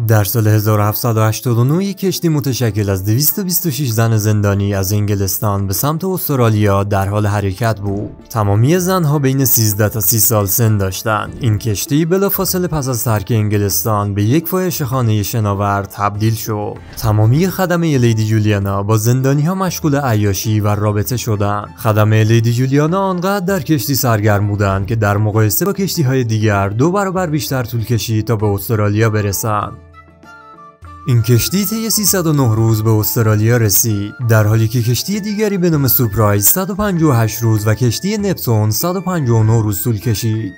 در سال 1789 یک کشتی متشکل از 226 زن زندانی از انگلستان به سمت استرالیا در حال حرکت بود. تمامی زنها بین 13 تا 30 سال سن داشتند. این کشتی بلافاصله پس از ترک انگلستان به یک فاحشه‌خانه شناور تبدیل شد. تمامی خدمه لیدی جولیانا با زندانی‌ها مشغول عیاشی و رابطه شدند. خدمه لیدی جولیانا آنقدر در کشتی سرگرم بودند که در مقایسه با کشتی‌های دیگر 2 برابر بیشتر طول کشید تا به استرالیا برسند. این کشتی طی 309 روز به استرالیا رسید، در حالی که کشتی دیگری به نام سورپرایز 158 روز و کشتی نپتون 159 روز طول کشید.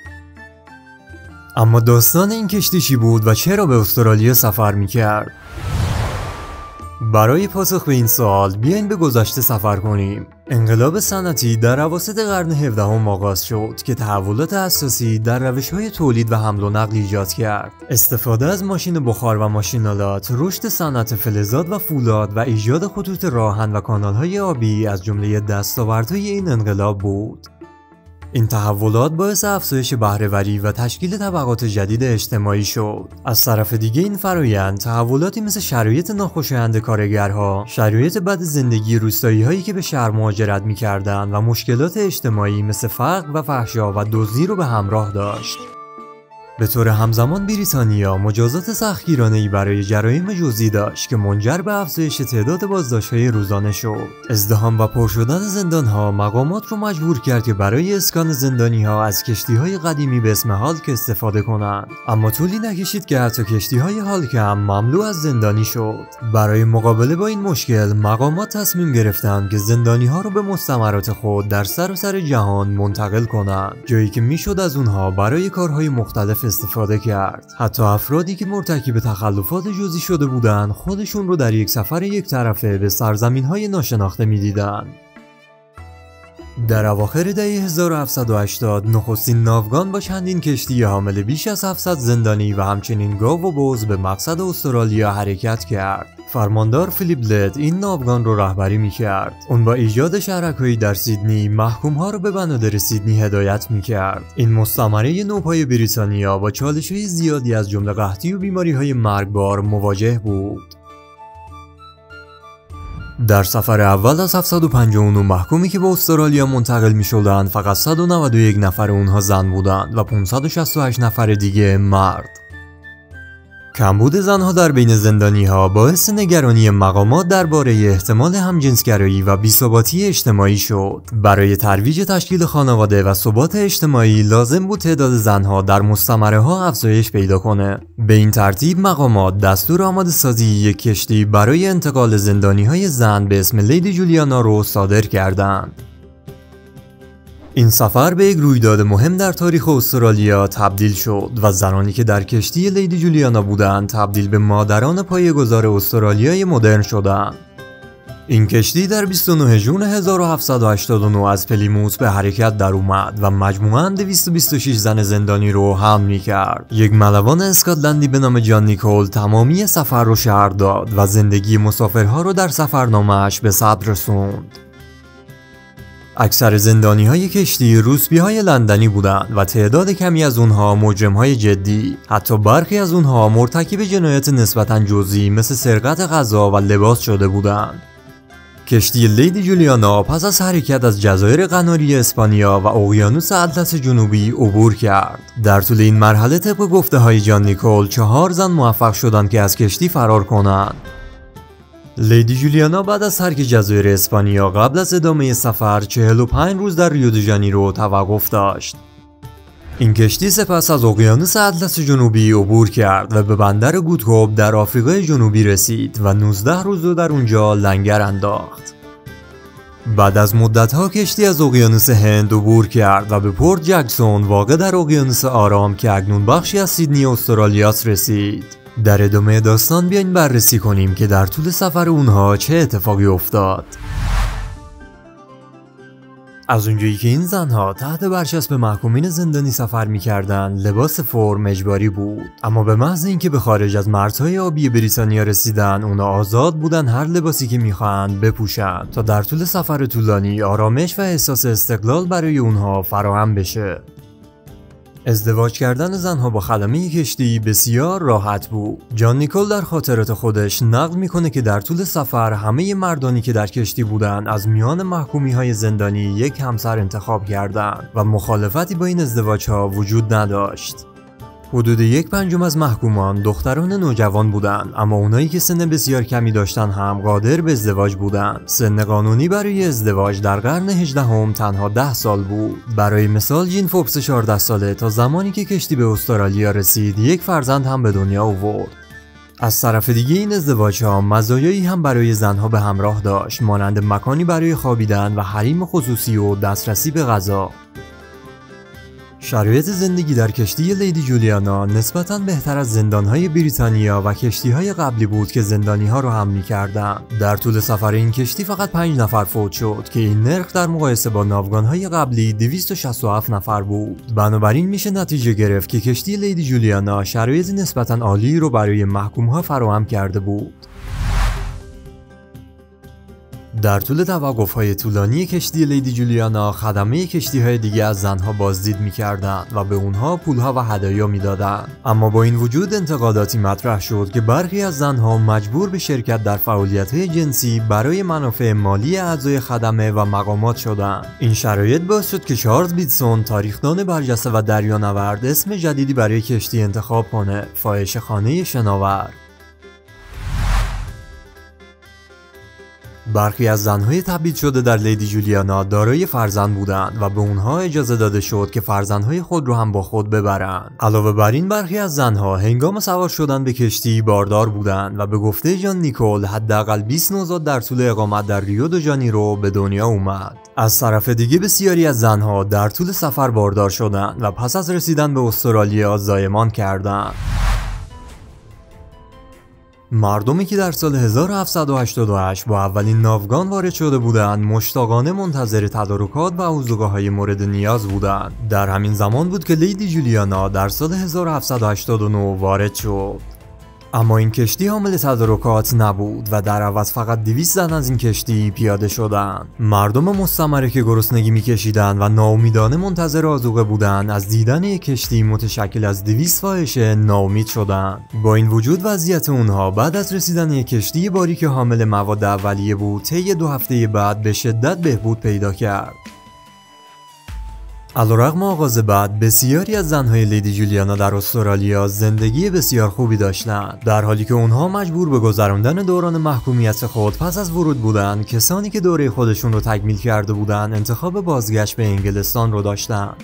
اما داستان این کشتی چی بود و چرا به استرالیا سفر می‌کرد؟ برای پاسخ به این سوال بیاین به گذشته سفر کنیم. انقلاب صنعتی در اواسط قرن 17 آغاز شد که تحولات اساسی در روش‌های تولید و حمل و نقل ایجاد کرد. استفاده از ماشین بخار و ماشین‌آلات، رشد صنعت فلزات و فولاد و ایجاد خطوط راهن و کانال‌های آبی از جمله دستاوردهای این انقلاب بود. این تحولات باعث افزایش بهره‌وری و تشکیل طبقات جدید اجتماعی شد. از طرف دیگه این فرآیند تحولاتی مثل شرایط ناخوشایند کارگرها، شرایط بد زندگی روستایی‌هایی که به شهر مهاجرت می‌کردند و مشکلات اجتماعی مثل فقر و فحشا و دزدی رو به همراه داشت. به طور همزمان بریتانیا مجازات سختگیرانه‌ای برای جرایم جزئی داشت که منجر به افزایش تعداد بازداشت‌های روزانه شد. ازدحام و پر شدن زندان‌ها مقامات رو مجبور کرد که برای اسکان زندانی‌ها از کشتی‌های قدیمی به اسم هالک استفاده کنند. اما طولی نکشید که حتی کشتی‌های هالک هم مملو از زندانی شد. برای مقابله با این مشکل مقامات تصمیم گرفتند که زندانی‌ها رو به مستعمرات خود در سراسر جهان منتقل کنند، جایی که میشد از اونها برای کارهای مختلف استفاده کرد. حتی افرادی که مرتکب تخلفات جزئی شده بودند خودشون رو در یک سفر یک طرفه به سرزمین‌های ناشناخته می‌دیدند. در اواخر دهه 1780 نخستین ناوگان با چندین کشتی حامل بیش از 700 زندانی و همچنین گاو و بز به مقصد استرالیا حرکت کرد. فرماندار فیلیپ لد این ناوگان رو رهبری می‌کرد. اون با ایجاد شهرک‌هایی در سیدنی محکوم‌ها رو به بنادر سیدنی هدایت می‌کرد. این مستعمره نوپای بریتانیا با چالش‌های زیادی از جمله قحطی و بیماری‌های مرگبار مواجه بود. در سفر اول از 759 محکومی که به استرالیا منتقل می شدند فقط 191 نفر اونها زن بودند و 568 نفر دیگه مرد. کمبود زنها در بین زندانی‌ها باعث نگرانی مقامات درباره احتمال همجنسگرایی و بی‌ثباتی اجتماعی شد. برای ترویج تشکیل خانواده و ثبات اجتماعی لازم بود تعداد زنها در مستعمره‌ها افزایش پیدا کنه. به این ترتیب مقامات دستور آماده سازی یک کشتی برای انتقال زندانی‌های زن به اسم لیدی جولیانا رو صادر کردند. این سفر به یک رویداد مهم در تاریخ استرالیا تبدیل شد و زنانی که در کشتی لیدی جولیانا بودند تبدیل به مادران پایه‌گذار استرالیای مدرن شدند. این کشتی در 29 ژوئن 1789 از پلیموث به حرکت در اومد و مجموعاً 226 زن زندانی رو حمل می‌کرد. یک ملوان اسکاتلندی به نام جان نیکول تمامی سفر رو شرح داد و زندگی مسافرها رو در سفرنامه‌اش به ثبت رسوند. اکثر زندانی‌های کشتی روسبی‌های لندنی بودند و تعداد کمی از اونها مجرم‌های جدی. حتی برخی از اونها مرتکب جنایات نسبتاً جزئی مثل سرقت غذا و لباس شده بودند. کشتی لیدی جولیانا پس از حرکت از جزایر قناری اسپانیا و اقیانوس اطلس جنوبی عبور کرد. در طول این مرحله طبق گفته‌های جان نیکول 4 زن موفق شدند که از کشتی فرار کنند. لیدی جولیانا بعد از ترک جزایر اسپانیا قبل از ادامه سفر 45 روز در ریو دی ژانیرو توقف داشت. این کشتی سپس از اقیانوس اطلس جنوبی عبور کرد و به بندر گودهوب در آفریقای جنوبی رسید و 19 روز رو در اونجا لنگر انداخت. بعد از مدت‌ها کشتی از اقیانوس هند عبور کرد و به پورت جکسون واقع در اقیانوس آرام که اکنون بخشی از سیدنی استرالیاس رسید. در ادامه داستان بیاین بررسی کنیم که در طول سفر اونها چه اتفاقی افتاد. از اونجایی که این زنها تحت برچسب محکومین زندانی سفر می‌کردند، لباس فرم اجباری بود. اما به محض اینکه به خارج از مرزهای آبی بریتانیا رسیدن، اونا آزاد بودن هر لباسی که می‌خواهند بپوشند تا در طول سفر طولانی آرامش و احساس استقلال برای اونها فراهم بشه. ازدواج کردن زنها با خدمه کشتی بسیار راحت بود. جان نیکول در خاطرات خودش نقل میکنه که در طول سفر همه مردانی که در کشتی بودن از میان محکومی‌های زندانی یک همسر انتخاب کردند و مخالفتی با این ازدواج‌ها وجود نداشت. حدود 1/5 از محکومان دختران نوجوان بودند، اما اونایی که سن بسیار کمی داشتن هم قادر به ازدواج بودند. سن قانونی برای ازدواج در قرن 18 تنها 10 سال بود. برای مثال جین فوبس 14 ساله تا زمانی که کشتی به استرالیا رسید یک فرزند هم به دنیا آورد. از طرف دیگه این ازدواج‌ها مزایایی هم برای زنها به همراه داشت، مانند مکانی برای خوابیدن و حریم خصوصی و دسترسی به غذا. شرایط زندگی در کشتی لیدی جولیانا نسبتاً بهتر از زندانهای بریتانیا و کشتیهای قبلی بود که زندانیها رو حمل می‌کردند. در طول سفر این کشتی فقط 5 نفر فوت شد که این نرخ در مقایسه با ناوگانهای قبلی 267 نفر بود. بنابراین میشه نتیجه گرفت که کشتی لیدی جولیانا شرایط نسبتاً عالی رو برای محکوم‌ها فراهم کرده بود. در طول توقف‌های طولانی کشتی لیدی جولیانا خدمه کشتی‌های دیگه از زنها بازدید می‌کردند و به اونها پول‌ها و هدایا می‌دادند. اما با این وجود انتقاداتی مطرح شد که برخی از زنها مجبور به شرکت در فعالیت‌های جنسی برای منافع مالی اعضای خدمه و مقامات شدند. این شرایط باعث شد که چارلز بیتسون، تاریخدان برجسته و دریانورد، اسم جدیدی برای کشتی انتخاب کنه: فاحشه‌خانه شناور. برخی از زنهای تبعید شده در لیدی جولیانا دارای فرزند بودند و به اونها اجازه داده شد که فرزندهای خود رو هم با خود ببرند. علاوه بر این برخی از زنها هنگام سوار شدن به کشتی باردار بودند و به گفته جان نیکول حداقل 20 نوزاد در طول اقامت در ریو دو ژانیرو به دنیا اومد. از طرف دیگه بسیاری از زنها در طول سفر باردار شدند و پس از رسیدن به استرالیا زایمان کردند. مردمی که در سال 1788 با اولین ناوگان وارد شده بودند مشتاقانه منتظر تدارکات و عذوقه‌های مورد نیاز بودند. در همین زمان بود که لیدی جولیانا در سال 1789 وارد شد. اما این کشتی حامل تدارکات نبود و در عوض فقط 200 زن از این کشتی پیاده شدند. مردم مستعمره که گرسنگی می‌کشیدند و ناامیدانه منتظر آذوقه بودند از دیدن یک کشتی متشکل از 200 فاحشه ناامید شدند. با این وجود وضعیت اونها بعد از رسیدن یک کشتی باری که حامل مواد اولیه بود طی 2 هفته بعد به شدت بهبود پیدا کرد. علیرغم آغاز بد، بسیاری از زنهای لیدی جولیانا در استرالیا زندگی بسیار خوبی داشتند، در حالی که اونها مجبور به گذراندن دوران محکومیت خود پس از ورود بودند. کسانی که دوره خودشون رو تکمیل کرده بودند انتخاب بازگشت به انگلستان رو داشتند.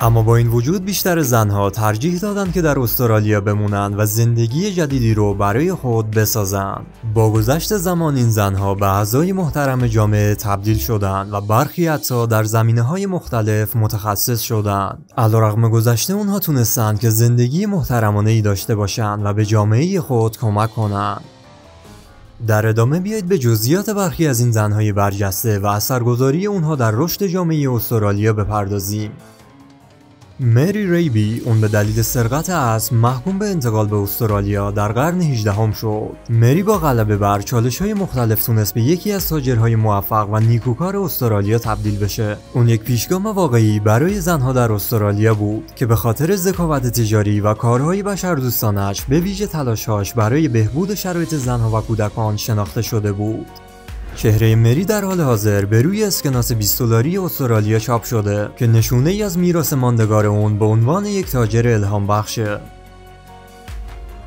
اما با این وجود بیشتر زنها ترجیح دادند که در استرالیا بمونند و زندگی جدیدی رو برای خود بسازند. با گذشت زمان این زنها به اعضای محترم جامعه تبدیل شدند و برخی حتی در زمینه‌های مختلف متخصص شدند. علیرغم گذشته اونها تونستند که زندگی محترمانه‌ای داشته باشند و به جامعه خود کمک کنند. در ادامه بیایید به جزئیات برخی از این زنهای برجسته و اثرگذاری اونها در رشد جامعه استرالیا بپردازیم. مری ریبی، اون به دلیل سرقت اسب محکوم به انتقال به استرالیا در قرن 18 شد. مری با غلبه بر چالش‌های مختلف تونست به یکی از تاجرهای موفق و نیکوکار استرالیا تبدیل بشه. اون یک پیشگام واقعی برای زنها در استرالیا بود که به خاطر ذکاوت تجاری و کارهای بشردوستانش، به ویژه تلاش‌هاش برای بهبود شرایط زنها و کودکان شناخته شده بود. چهره مری در حال حاضر به روی اسکناس $20 استرالیا چاپ شده که نشونه ای از میراث ماندگار اون به عنوان یک تاجر الهام بخشه.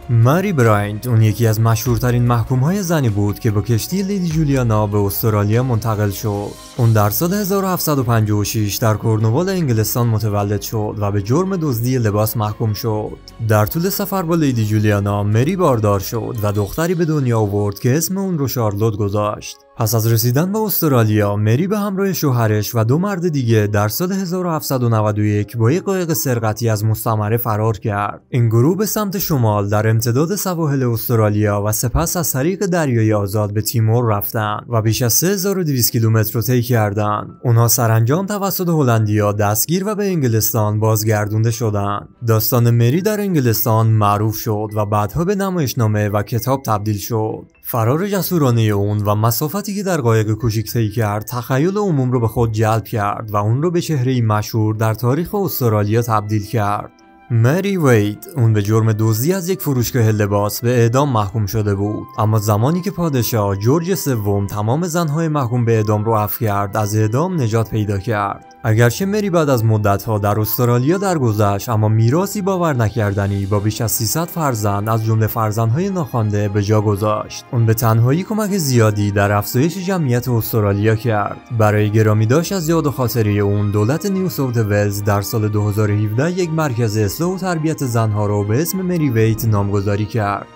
مری برایند، اون یکی از مشهورترین محکوم‌های زنی بود که با کشتی لیدی جولیانا به استرالیا منتقل شد. اون در سال 1756 در کورنوال انگلستان متولد شد و به جرم دزدی لباس محکوم شد. در طول سفر با لیدی جولیانا مری باردار شد و دختری به دنیا آورد که اسم اون رو شارلوت گذاشت. پس از رسیدن به استرالیا، مری به همراه شوهرش و 2 مرد دیگه در سال 1791 با یک قایق سرقتی از مستعمره فرار کرد. این گروه به سمت شمال در امتداد سواحل استرالیا و سپس از طریق دریای آزاد به تیمور رفتند و بیش از 3200 کیلومتر رو طی کردند. اونها سرانجام توسط هلندیا دستگیر و به انگلستان بازگردونده شدند. داستان مری در انگلستان معروف شد و بعدها به نمایشنامه و کتاب تبدیل شد. فرار جسورانه اون و مسافتی که در قایق کوچیک طی کرد تخیل عموم رو به خود جلب کرد و اون رو به چهره‌ای مشهور در تاریخ استرالیا تبدیل کرد. مری وید اون به جرم دزدی از یک فروشگاه لباس به اعدام محکوم شده بود، اما زمانی که پادشاه جورج سوم تمام زنهای محکوم به اعدام رو عفو کرد از اعدام نجات پیدا کرد. اگرچه مری بعد از مدت‌ها در استرالیا درگذشت، اما میراثی باور نکردنی با بیش از 300 فرزند از جمله فرزندهای ناخوانده به جا گذاشت. اون به تنهایی کمک زیادی در افزایش جمعیت استرالیا کرد. برای گرامی داشت از یاد و خاطره اون، دولت نیو ساوت ولز در سال 2017 یک مرکز اصلاح و تربیت زنها رو به اسم مری وید نامگذاری کرد.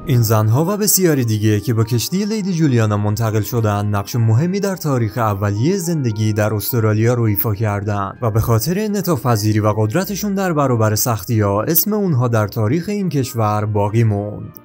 این زنها و بسیاری دیگه که با کشتی لیدی جولیانا منتقل شدن نقش مهمی در تاریخ اولیه زندگی در استرالیا رو ایفا کردند و به خاطر انعطاف پذیری و قدرتشون در برابر سختی‌ها اسم اونها در تاریخ این کشور باقی موند.